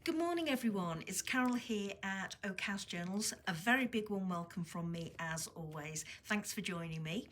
Good morning everyone, it's Carol here at Oak House Journals. A very big warm welcome from me as always. Thanks for joining me.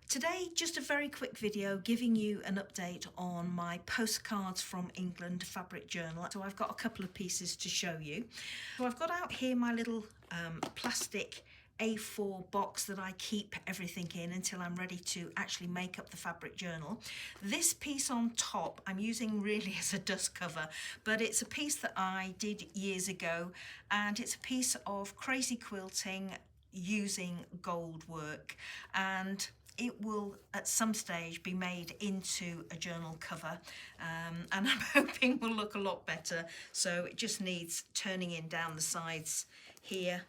Today, just a very quick video giving you an update on my Postcards from England fabric journal. So I've got a couple of pieces to show you. So I've got out here my little plastic A4 box that I keep everything in until I'm ready to actually make up the fabric journal. This piece on top I'm using really as a dust cover, but it's a piece that I did years ago, and it's a piece of crazy quilting using gold work, and it will at some stage be made into a journal cover, and I'm hoping will look a lot better. So it just needs turning in down the sides here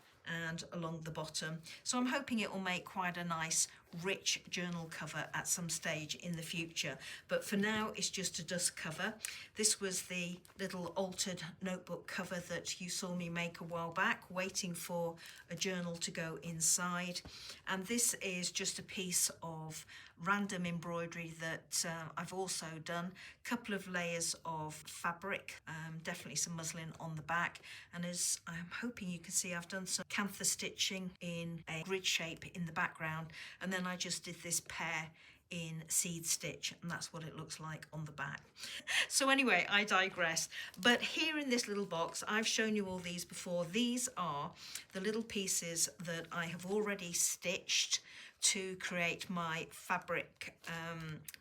and along the bottom. So I'm hoping it will make quite a nice rich journal cover at some stage in the future, but for now it's just a dust cover. This was the little altered notebook cover that you saw me make a while back, waiting for a journal to go inside, and this is just a piece of random embroidery that I've also done. A couple of layers of fabric, definitely some muslin on the back, and as I'm hoping you can see, I've done some camphor stitching in a grid shape in the background, and then I just did this pear in seed stitch, and that's what it looks like on the back. So anyway, I digress. But here in this little box, I've shown you all these before. These are the little pieces that I have already stitched to create my fabric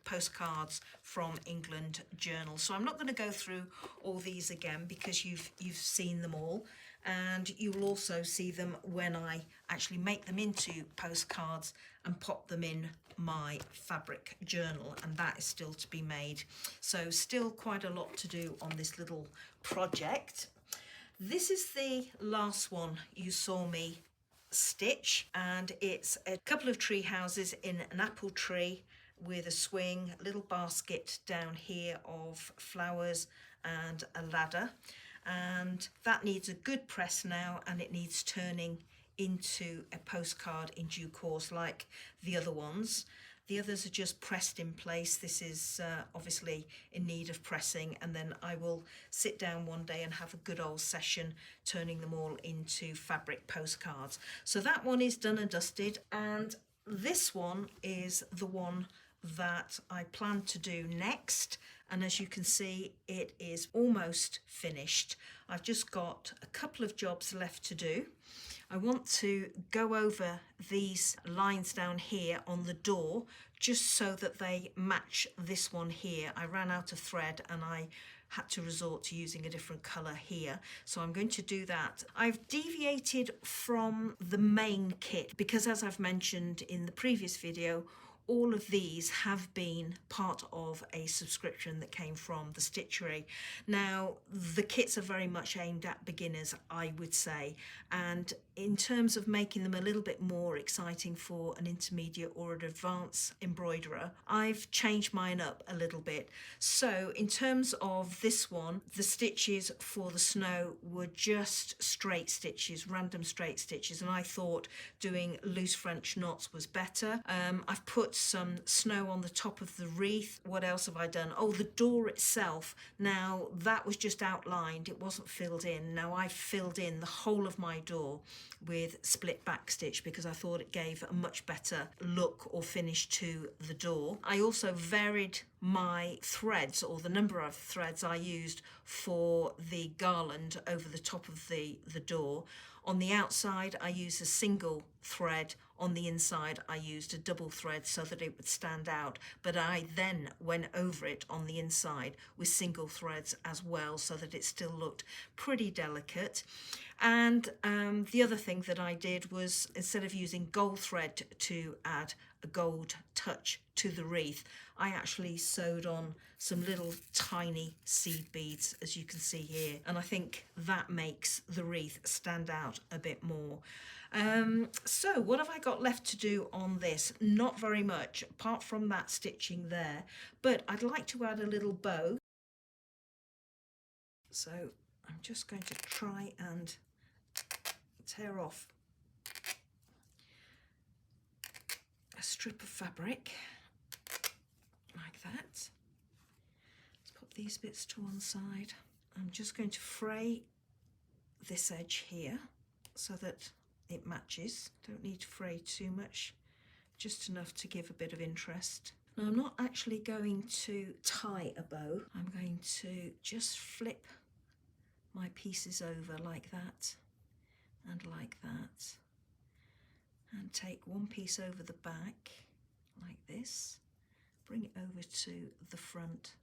postcards from England journal. So I'm not going to go through all these again because you've seen them all, and you will also see them when I actually make them into postcards and pop them in my fabric journal, and that is still to be made. So still quite a lot to do on this little project. This is the last one you saw me stitch, and it's a couple of tree houses in an apple tree with a swing, a little basket down here of flowers and a ladder, and that needs a good press now, and it needs turning into a postcard in due course like the other ones. The others are just pressed in place. This is obviously in need of pressing, and then I will sit down one day and have a good old session turning them all into fabric postcards. So that one is done and dusted, and this one is the one that I plan to do next, and as you can see, it is almost finished. I've just got a couple of jobs left to do. I want to go over these lines down here on the door just so that they match this one here. I ran out of thread and I had to resort to using a different colour here, so I'm going to do that. I've deviated from the main kit because, as I've mentioned in the previous video, all of these have been part of a subscription that came from the Stitchery. Now, the kits are very much aimed at beginners, I would say, and in terms of making them a little bit more exciting for an intermediate or an advanced embroiderer, I've changed mine up a little bit. So in terms of this one, the stitches for the snow were just straight stitches, random straight stitches, and I thought doing loose French knots was better. I've put some snow on the top of the wreath. What else have I done? Oh, the door itself. Now, that was just outlined, it wasn't filled in. Now I've filled in the whole of my door with split back stitch because I thought it gave a much better look or finish to the door. I also varied my threads, or the number of threads I used for the garland over the top of the door. On the outside I used a single thread, on the inside I used a double thread so that it would stand out, but I then went over it on the inside with single threads as well so that it still looked pretty delicate. And the other thing that I did was, instead of using gold thread to add a gold touch to the wreath, I actually sewed on some little tiny seed beads, as you can see here, and I think that makes the wreath stand out a bit more. So what have I got left to do on this? Not very much, apart from that stitching there, but I'd like to add a little bow. So I'm just going to try and tear off a strip of fabric like that. Let's put these bits to one side, I'm just going to fray this edge here so that it matches. Don't need to fray too much, just enough to give a bit of interest. Now I'm not actually going to tie a bow. I'm going to just flip my pieces over like that and like that, and take one piece over the back like this, bring it over to the front,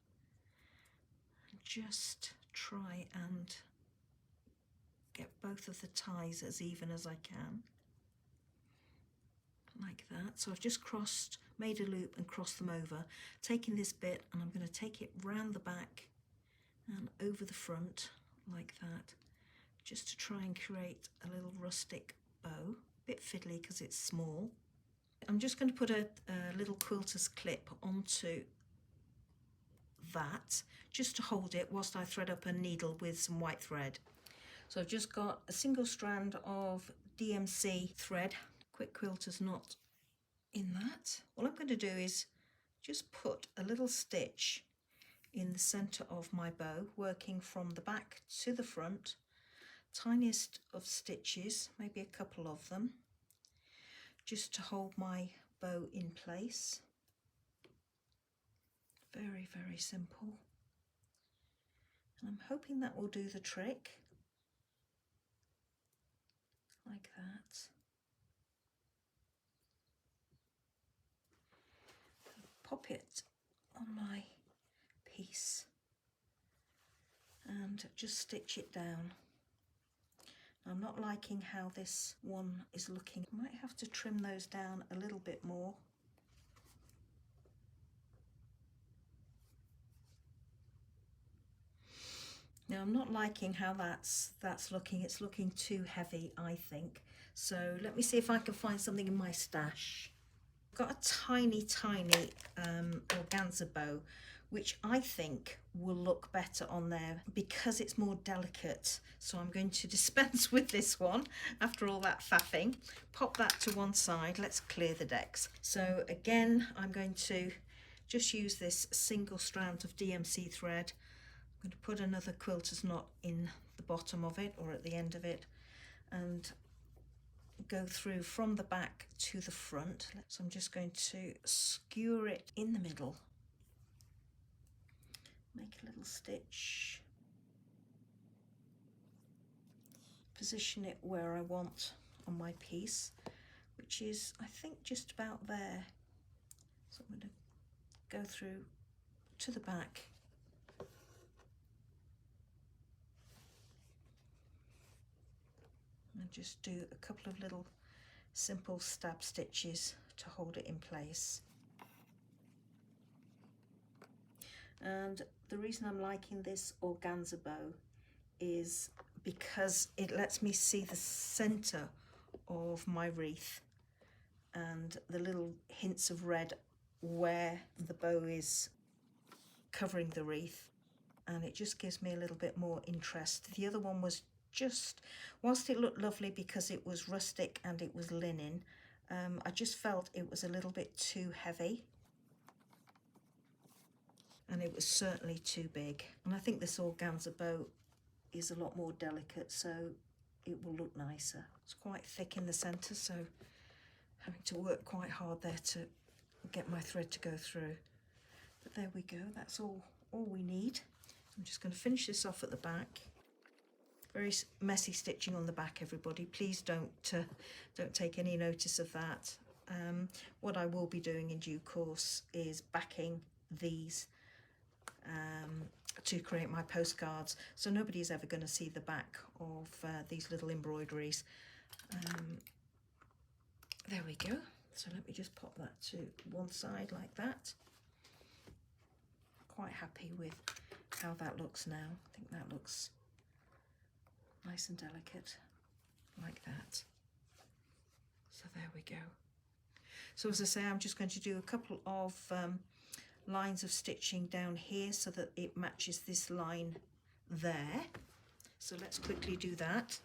and just try and get both of the ties as even as I can, like that. So I've just made a loop and crossed them over, taking this bit, and I'm going to take it round the back and over the front like that, just to try and create a little rustic bow. A bit fiddly because it's small. I'm just going to put a little quilter's clip onto that, just to hold it whilst I thread up a needle with some white thread. So I've just got a single strand of DMC thread, quick quilter's knot in that. All I'm going to do is just put a little stitch in the center of my bow, working from the back to the front, tiniest of stitches, maybe a couple of them, just to hold my bow in place. Very, very simple. And I'm hoping that will do the trick, like that. Pop it on my piece and just stitch it down. I'm not liking how this one is looking. I might have to trim those down a little bit more. Now I'm not liking how that's looking. It's looking too heavy, I think. So let me see if I can find something in my stash. I've got a tiny organza bow, which I think will look better on there because it's more delicate. So I'm going to dispense with this one after all that faffing. Pop that to one side. Let's clear the decks. So again, I'm going to just use this single strand of DMC thread. I'm going to put another quilter's knot in the bottom of it, or at the end of it, and go through from the back to the front. So I'm just going to skewer it in the middle, make a little stitch, position it where I want on my piece, which is, I think, just about there. So I'm going to go through to the back and just do a couple of little simple stab stitches to hold it in place. And the reason I'm liking this organza bow is because it lets me see the center of my wreath and the little hints of red where the bow is covering the wreath, and it just gives me a little bit more interest. The other one was just, whilst it looked lovely because it was rustic and it was linen, I just felt it was a little bit too heavy, and it was certainly too big. And I think this organza bow is a lot more delicate, so it will look nicer. It's quite thick in the centre, so having to work quite hard there to get my thread to go through. But there we go, that's all we need. I'm just going to finish this off at the back. Very messy stitching on the back, everybody. Please don't take any notice of that. What I will be doing in due course is backing these to create my postcards, so nobody is ever going to see the back of these little embroideries. There we go. So let me just pop that to one side like that. Quite happy with how that looks now. I think that looks nice and delicate like that. So there we go. So as I say, I'm just going to do a couple of lines of stitching down here so that it matches this line there. So let's quickly do that.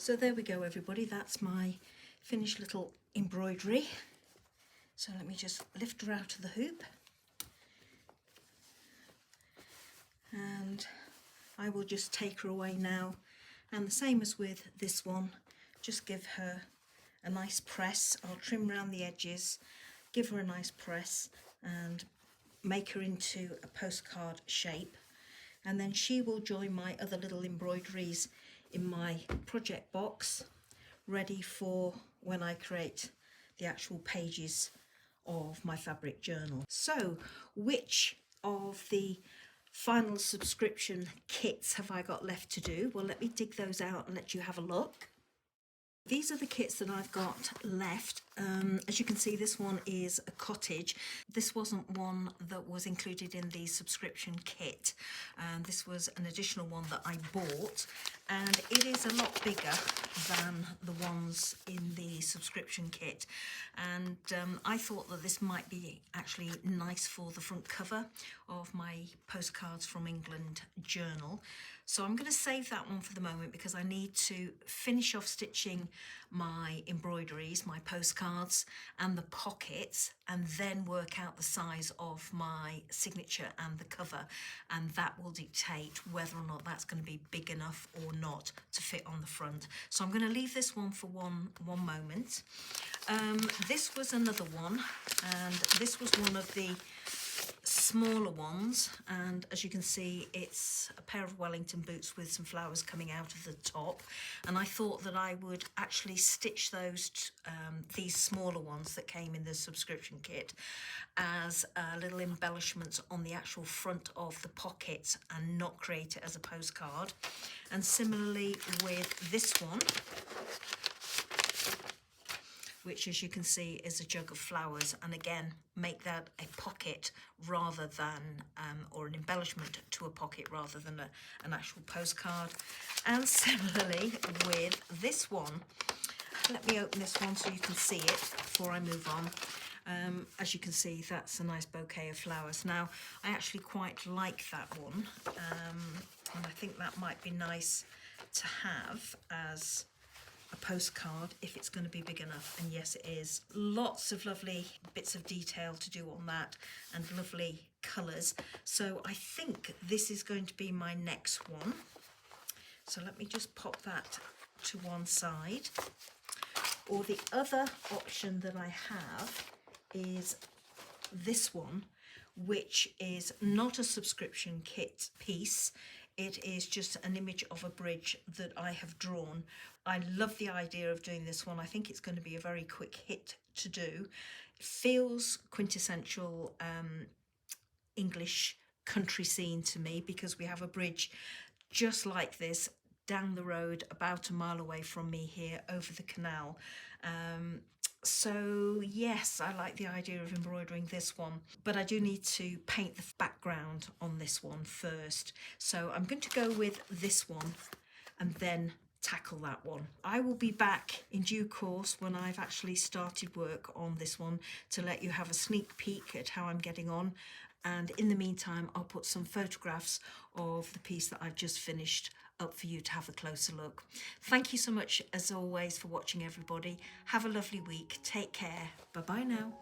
So there we go everybody, that's my finished little embroidery. So let me just lift her out of the hoop. And I will just take her away now, and the same as with this one, just give her a nice press. I'll trim around the edges, give her a nice press and make her into a postcard shape, and then she will join my other little embroideries in my project box, ready for when I create the actual pages of my fabric journal. So which of the final subscription kits have I got left to do? Well, let me dig those out and let you have a look. These are the kits that I've got left. As you can see, this one is a cottage. This wasn't one that was included in the subscription kit. This was an additional one that I bought, and it is a lot bigger than the ones in the subscription kit. And I thought that this might be actually nice for the front cover of my Postcards from England journal. So I'm going to save that one for the moment because I need to finish off stitching my embroideries, my postcards and the pockets, and then work out the size of my signature and the cover, and that will dictate whether or not that's going to be big enough or not to fit on the front. So I'm going to leave this one for one moment. This was another one, and this was one of the smaller ones, and as you can see, it's a pair of Wellington boots with some flowers coming out of the top, and I thought that I would actually stitch those these smaller ones that came in the subscription kit as little embellishments on the actual front of the pocket and not create it as a postcard. And similarly with this one, which as you can see is a jug of flowers, and again make that a pocket rather than or an embellishment to a pocket rather than an actual postcard. And similarly with this one, let me open this one so you can see it before I move on. As you can see, that's a nice bouquet of flowers. Now I actually quite like that one, and I think that might be nice to have as a postcard if it's going to be big enough, and yes it is. Lots of lovely bits of detail to do on that and lovely colours. So I think this is going to be my next one. So let me just pop that to one side. Or the other option that I have is this one, which is not a subscription kit piece. It is just an image of a bridge that I have drawn. I love the idea of doing this one. I think it's going to be a very quick hit to do. It feels quintessential English country scene to me, because we have a bridge just like this down the road about a mile away from me here over the canal. So yes, I like the idea of embroidering this one, but I do need to paint the background on this one first. So I'm going to go with this one and then tackle that one. I will be back in due course when I've actually started work on this one to let you have a sneak peek at how I'm getting on. And in the meantime, I'll put some photographs of the piece that I've just finished up for you to have a closer look. Thank you so much as always for watching everybody. Have a lovely week. Take care. Bye bye now.